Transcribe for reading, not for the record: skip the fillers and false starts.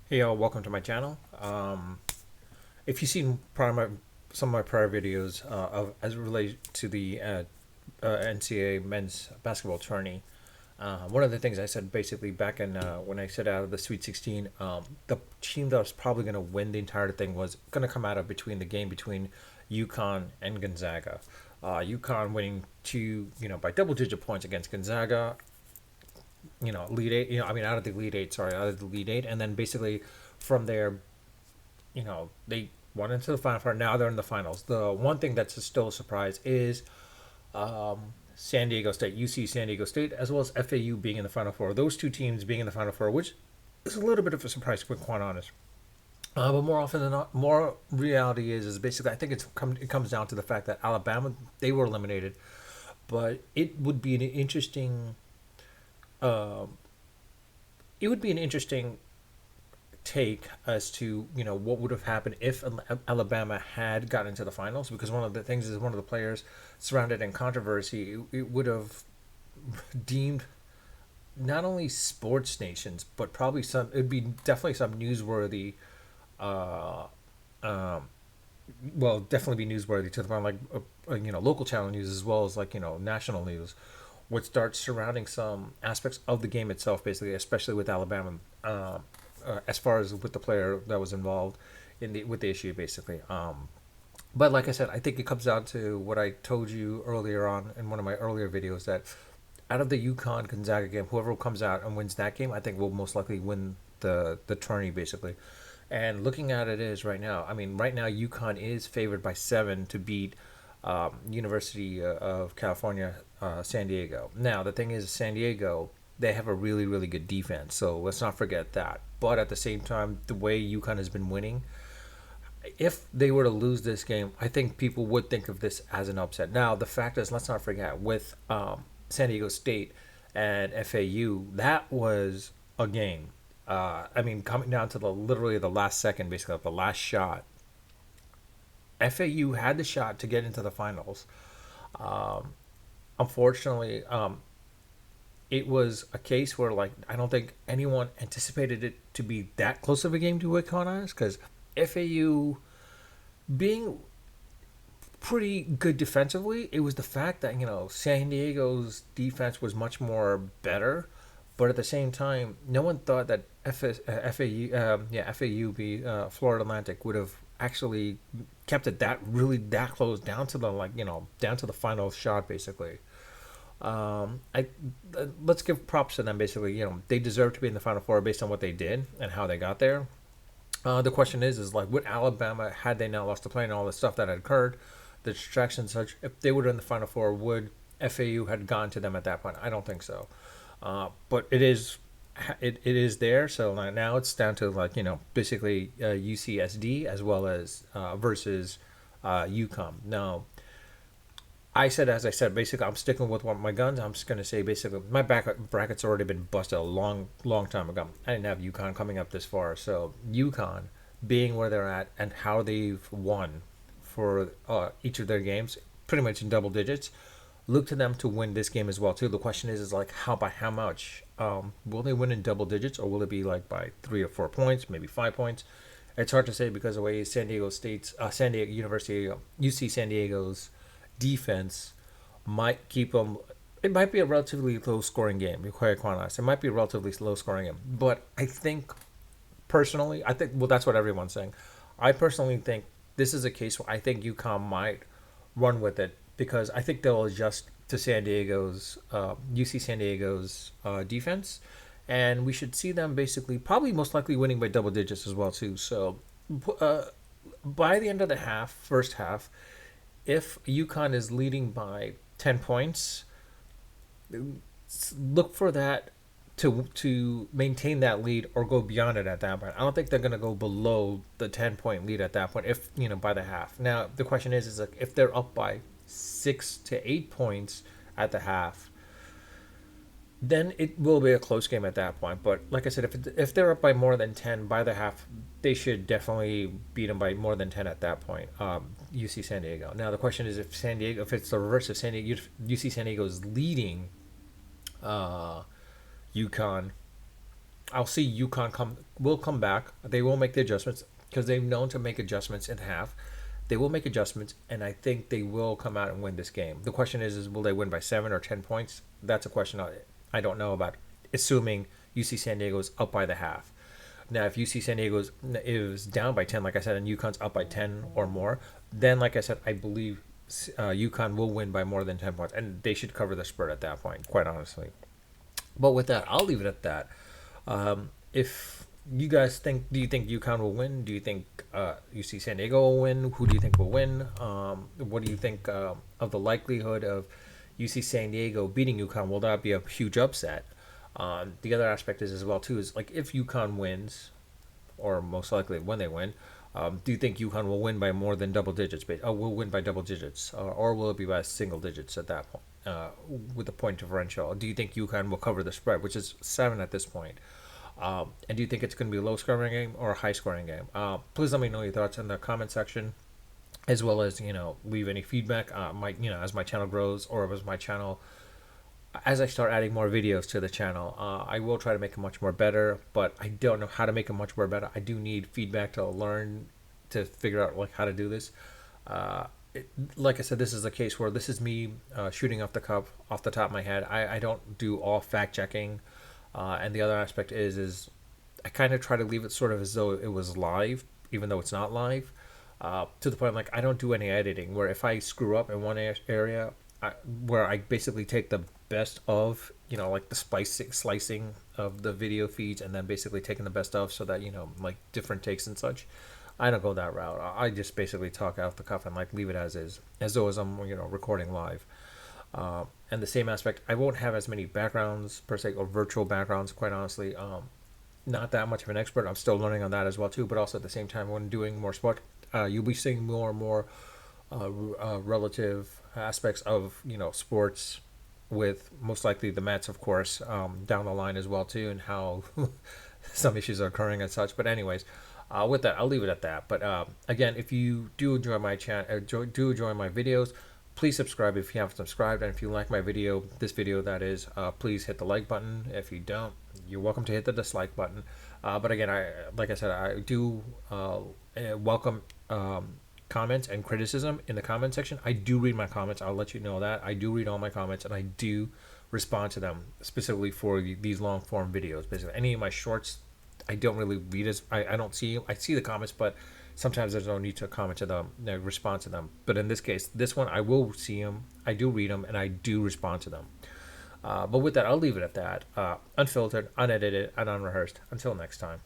Hey y'all, welcome to my channel. If you've seen some of my prior videos of as it relates to the NCAA men's basketball tourney, one of the things I said basically back in when I said out of the Sweet 16, the team that was probably going to win the entire thing was going to come out of between the game between UConn and Gonzaga. UConn winning by double digit points against Gonzaga, lead eight, out of the lead eight, sorry, out of the lead eight, and then basically from there, they went into the final four. Now they're in the finals. The one thing that's still a surprise is San Diego State, UC San Diego State, as well as FAU being in the final four. Those two teams being in the final four, which is a little bit of a surprise, to be quite honest. But more often than not, more reality is basically I think it comes down to the fact that Alabama, they were eliminated, but uh, it would be an interesting take as to what would have happened if Alabama had gotten into the finals, because one of the things is one of the players surrounded in controversy, it would have deemed not only sports nations but probably some, it'd be definitely some newsworthy uh um well, definitely be newsworthy to the point like local channel news as well as national news would start surrounding some aspects of the game itself, basically, especially with Alabama, as far as with the player that was involved in the with the issue, basically. But like I said, I think it comes down to what I told you earlier on in one of my earlier videos, that out of the UConn Gonzaga game, whoever comes out and wins that game, I think will most likely win the tourney, basically. And looking at it is right now, I mean, right now UConn is favored by 7 to beat University of California, San Diego. Now the thing is, San Diego, they have a really really good defense, so let's not forget that. But at the same time, the way UConn has been winning, if they were to lose this game, I think people would think of this as an upset. Now, the fact is, let's not forget with San Diego State and FAU, that was a game. I mean, coming down to the literally the last second, basically the last shot, FAU had the shot to get into the finals. Um, Unfortunately, it was a case where like I don't think anyone anticipated it to be that close of a game, to be honest, because FAU being pretty good defensively. It was the fact that San Diego's defense was much more better, but at the same time, no one thought that FAU, FAU, be Florida Atlantic would have actually kept it that close down to the down to the final shot, basically. I Let's give props to them. Basically, they deserve to be in the final four based on what they did and how they got there. The question is like, would Alabama, had they not lost the play and all the stuff that had occurred, the distractions, such, if they were in the Final Four, would FAU had gone to them at that point? I don't think so. But it is there. So now it's down to basically UCSD as well as versus UCOM. Now as I said, basically, I'm sticking with one of my guns. I'm just going to say, basically, my bracket's already been busted a long time ago. I didn't have UConn coming up this far. So, UConn being where they're at and how they've won for each of their games, pretty much in double digits, look to them to win this game as well, too. The question is like, by how much? Will they win in double digits, or will it be like by 3 or 4 points, maybe 5 points? It's hard to say because the way San Diego University, UC San Diego's defense might keep them. It might be a relatively low scoring game. To be quite honest, it might be a relatively low scoring game. But I think personally, well, that's what everyone's saying. I personally think this is a case where I think UConn might run with it, because I think they'll adjust to UC San Diego's defense, and we should see them basically probably most likely winning by double digits as well too. So uh, by the end of the first half, if UConn is leading by 10 points, look for that to maintain that lead or go beyond it at that point. I don't think they're going to go below the 10-point lead at that point, if by the half. Now the question is like, if they're up by 6 to 8 points at the half, then it will be a close game at that point. But like I said, if they're up by more than 10 by the half, they should definitely beat them by more than 10 at that point. UC San Diego. Now the question is, if it's the reverse of San Diego, UC San Diego is leading UConn. I'll see UConn will come back. They will make the adjustments because they've known to make adjustments in half. They will make adjustments, and I think they will come out and win this game. The question is will they win by 7 or 10 points? That's a question I don't know about. Assuming UC San Diego's up by the half. Now, if UC San Diego's is down by 10, like I said, and UConn's up by 10 or more, then, like I said, I believe UConn will win by more than 10 points, and they should cover the spread at that point, quite honestly. But with that, I'll leave it at that. If you guys think, do you think UConn will win? Do you think UC San Diego will win? Who do you think will win? What do you think of the likelihood of UC San Diego beating UConn? Will that be a huge upset? The other aspect is as well too is like if UConn wins, or most likely when they win, do you think UConn will win by more than double digits? Will win by double digits, or will it be by single digits at that point? With the point differential, do you think UConn will cover the spread, which is 7 at this point? And do you think it's going to be a low scoring game or a high scoring game? Please let me know your thoughts in the comment section, as well as leave any feedback. As my channel grows, or as my channel as I start adding more videos to the channel, I will try to make it much more better, but I don't know how to make it much more better. I do need feedback to learn to figure out like how to do this. Like I said, this is a case where this is me shooting off the cuff, off the top of my head. I don't do all fact checking, and the other aspect is I kind of try to leave it sort of as though it was live, even though it's not live. To the point like I don't do any editing. Where if I screw up in one area, where I basically take the best of like the slicing of the video feeds, and then basically taking the best of, so that like different takes and such. I don't go that route. I just basically talk out the cuff and like leave it as is, as though as I'm recording live. And the same aspect, I won't have as many backgrounds per se, or virtual backgrounds, quite honestly. Not that much of an expert. I'm still learning on that as well too. But also at the same time, when doing more sport, you'll be seeing more and more relative aspects of sports, with most likely the Mets, of course, down the line as well too, and how some issues are occurring and such. But anyways, with that, I'll leave it at that. But again, if you do enjoy my channel, do enjoy my videos, please subscribe if you haven't subscribed, and if you like my video, this video that is, please hit the like button. If you don't, you're welcome to hit the dislike button. But again, like I said, I do welcome comments and criticism in the comment section. I do read my comments. I'll let you know that I do read all my comments, and I do respond to them, specifically for these long form videos. Basically, any of my shorts, I don't really read as I don't see. I see the comments, but sometimes there's no need to comment to them, respond to them. But in this case, this one, I will see them, I do read them, and I do respond to them. But with that, I'll leave it at that. Unfiltered, unedited, and unrehearsed. Until next time.